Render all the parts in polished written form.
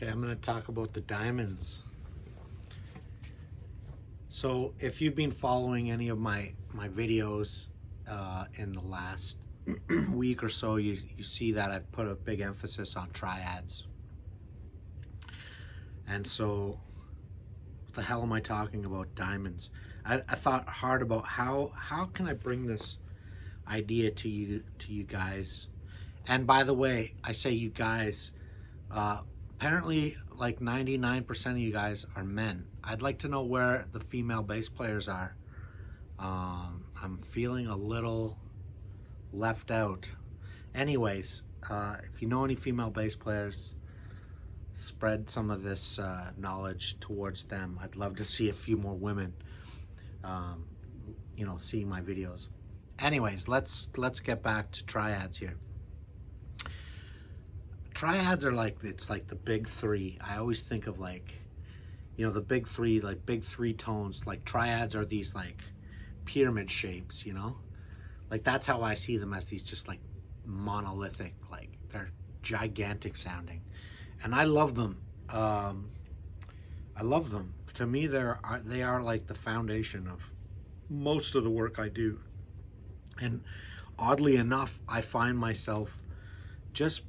Okay, I'm going to talk about the diamonds. So if you've been following any of my videos in the last week or so, you see that I've put a big emphasis on triads. And so what the hell am I talking about diamonds? I thought hard about how can I bring this idea to you guys. And by the way, I say you guys, apparently like 99% of you guys are men. I'd like to know where the female bass players are. I'm feeling a little left out. Anyways, if you know any female bass players, spread some of this knowledge towards them. I'd love to see a few more women, you know, seeing my videos. Anyways, let's get back to triads here. Triads are like, it's like the big three. I always think of like, you know, the big three, like big three tones. Like triads are these like pyramid shapes, you know? Like that's how I see them, as these just like monolithic, like they're gigantic sounding. And I love them. I love them. To me, they are like the foundation of most of the work I do. And oddly enough, I find myself just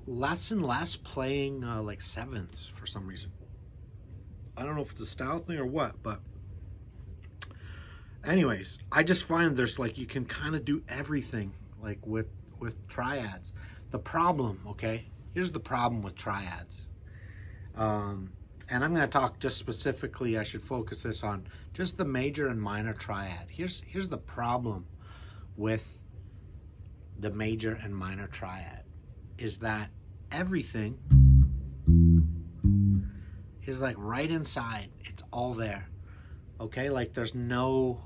less and less playing like sevenths for some reason. I don't know if it's a style thing or what, but anyways, I just find there's like, you can kind of do everything like with triads. The problem, okay, here's the problem with triads. And I'm going to talk just specifically, I should focus this on just the major and minor triad. Here's the problem with the major and minor triad, is that everything is like right inside. It's all there. Okay, like there's no,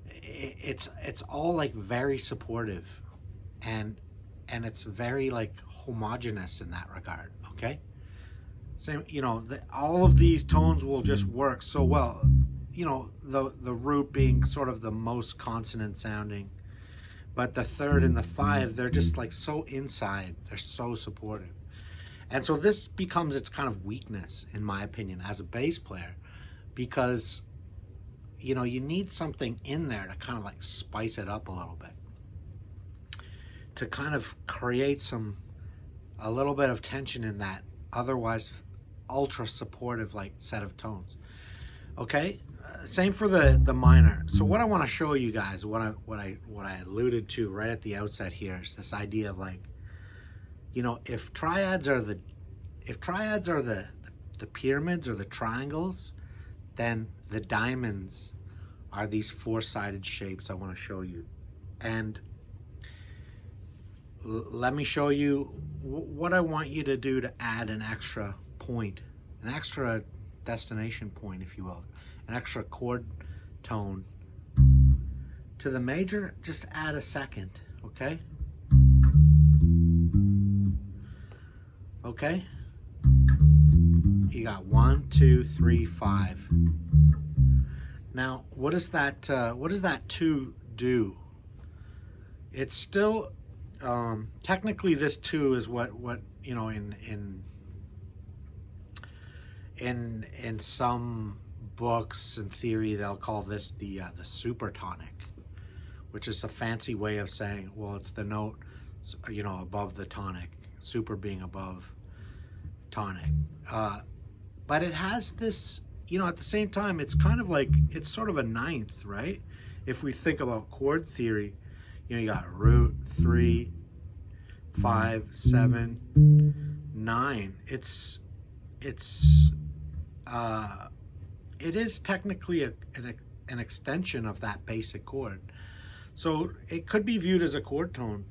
it's all like very supportive, and it's very like homogeneous in that regard. Okay, same, you know, all of these tones will just work so well, you know, the root being sort of the most consonant sounding, but the third and the five, they're just like so inside, they're so supportive. And so this becomes its kind of weakness, in my opinion, as a bass player, because, you know, you need something in there to kind of like spice it up a little bit, to kind of create a little bit of tension in that otherwise ultra supportive like set of tones. Okay, same for the minor. So what I want to show you guys, what I alluded to right at the outset here, is this idea of like, you know, if triads are the pyramids or the triangles, then the diamonds are these four-sided shapes I want to show you. And let me show you what I want you to do to add an extra point, an extra destination point, if you will, an extra chord tone to the major. Just add a second, okay? Okay, you got 1, 2, 3, 5. Now, what does that 2 do? It's still technically this 2 is what you know, in some books and theory they'll call this the supertonic, which is a fancy way of saying, well, it's the note, you know, above the tonic, super being above tonic. But it has this, you know, at the same time, it's kind of like, it's sort of a ninth, right? If we think about chord theory, you know, you got root, 3, 5, 7, 9. It is technically an extension of that basic chord. So it could be viewed as a chord tone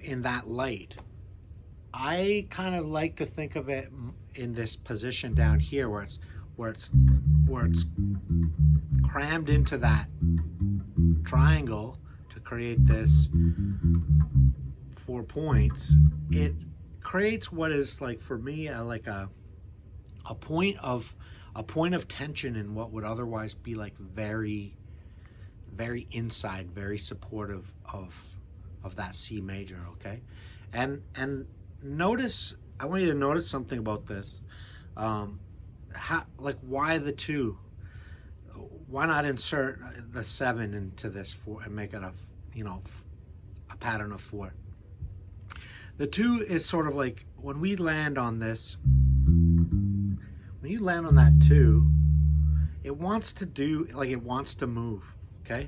in that light. I kind of like to think of it in this position down here, where it's crammed into that triangle to create this 4 points. It creates what is, like, for me, like a point of tension in what would otherwise be like very inside, very supportive of that C major. Okay, and notice I want you to notice something about this. Like, why the 2? Why not insert the 7 into this 4 and make it a, you know, a pattern of 4? The 2 is sort of like when we land on this, when you land on that 2, it wants to do, like, it wants to move, okay?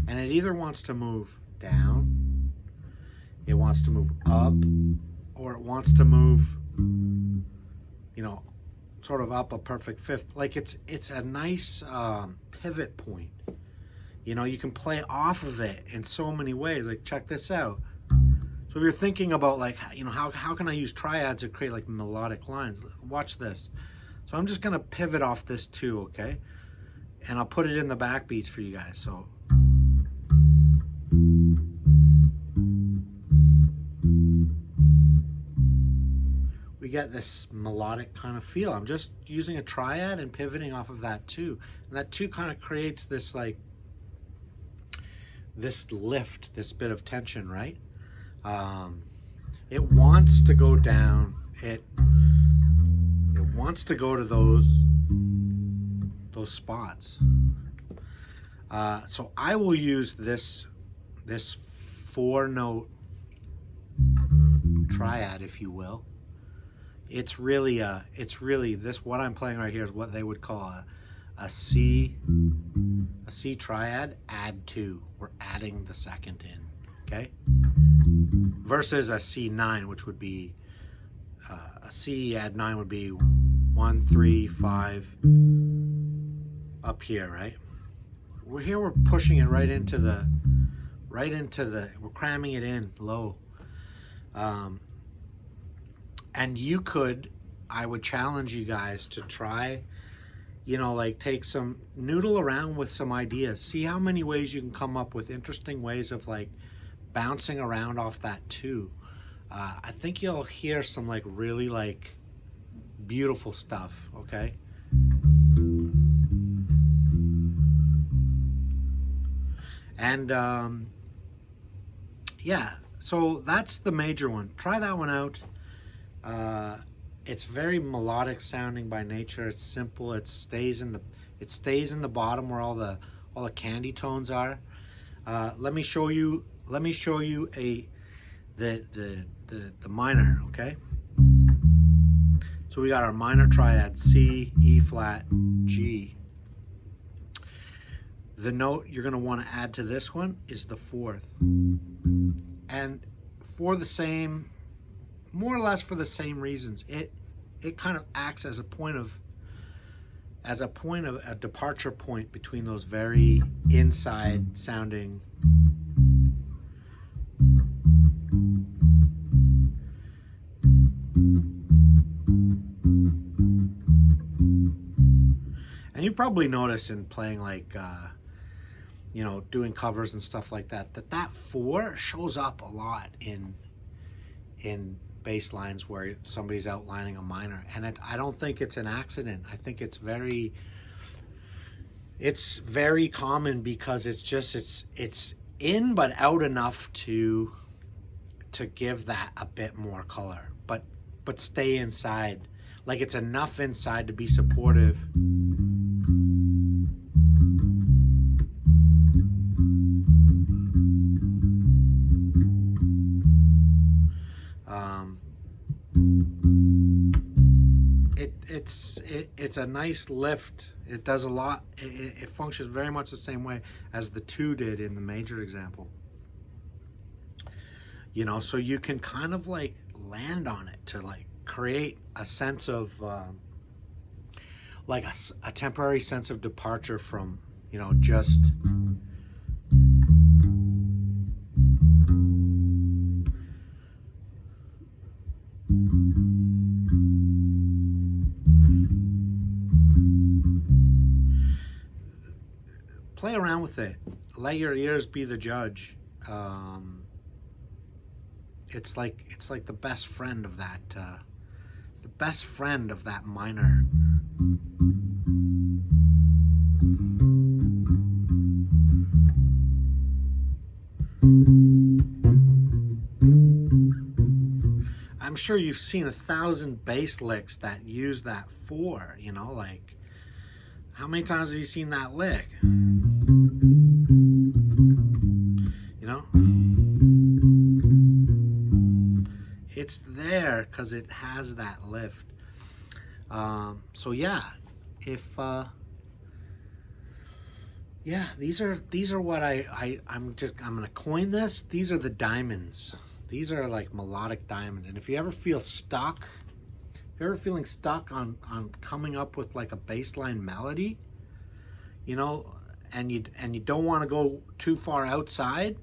And it either wants to move down, it wants to move up, or it wants to move, you know, sort of up a perfect 5th. Like, it's a nice pivot point. You know, you can play off of it in so many ways. Like, check this out. So if you're thinking about, like, you know, how can I use triads to create like melodic lines? Watch this. So I'm just gonna pivot off this 2, okay? And I'll put it in the backbeats for you guys. So we get this melodic kind of feel. I'm just using a triad and pivoting off of that 2. And that 2 kind of creates this, like, this lift, this bit of tension, right? It wants to go down. It wants to go to those spots. So I will use this 4-note triad, if you will. It's really this, what I'm playing right here is what they would call a C triad, add 2. We're adding the 2nd in, okay? Versus a C9, which would be a C add 9 would be 1, 3, 5 up here, right? We're pushing it right into the, we're cramming it in low. And you could, I would challenge you guys to try, you know, like, take some, noodle around with some ideas. See how many ways you can come up with interesting ways of, like, bouncing around off that 2. I think you'll hear some, like, really, like, beautiful stuff, okay? And yeah, so that's the major one. Try that one out. It's very melodic sounding by nature. It's simple. It stays in the bottom where all the candy tones are. Let me show you the minor, okay? So we got our minor triad, C, E flat, G. The note you're going to want to add to this one is the 4th. And for the same, more or less for the same reasons, it kind of acts as a point of a departure point between those very inside sounding and you probably notice in playing, like, you know, doing covers and stuff like that, that 4 shows up a lot in bass lines where somebody's outlining a minor, and I don't think it's an accident. I think it's very common because it's in but out enough to give that a bit more color, but stay inside. Like, it's enough inside to be supportive. It's a nice lift. It does a lot. It functions very much the same way as the 2 did in the major example. You know, so you can kind of, like, land on it to, like, create a sense of like a temporary sense of departure from, you know, just play around with it. Let your ears be the judge. It's like the best friend of that. It's the best friend of that minor. I'm sure you've seen 1,000 bass licks that use that 4, you know, like, how many times have you seen that lick? You know? It's there because it has that lift. So yeah, if yeah, these are what I'm gonna coin this. These are the diamonds. These are like melodic diamonds. And if you ever feel stuck, if you're ever feeling stuck on coming up with like a bass line melody, you know, and you don't want to go too far outside,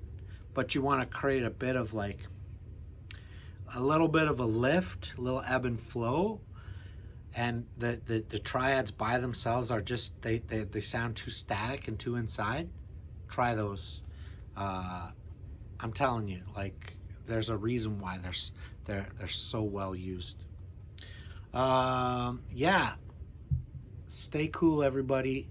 but you want to create a bit of like a little bit of a lift, a little ebb and flow, and the triads by themselves are just they sound too static and too inside. Try those. I'm telling you, like, there's a reason why they're so well used. Yeah, stay cool, everybody.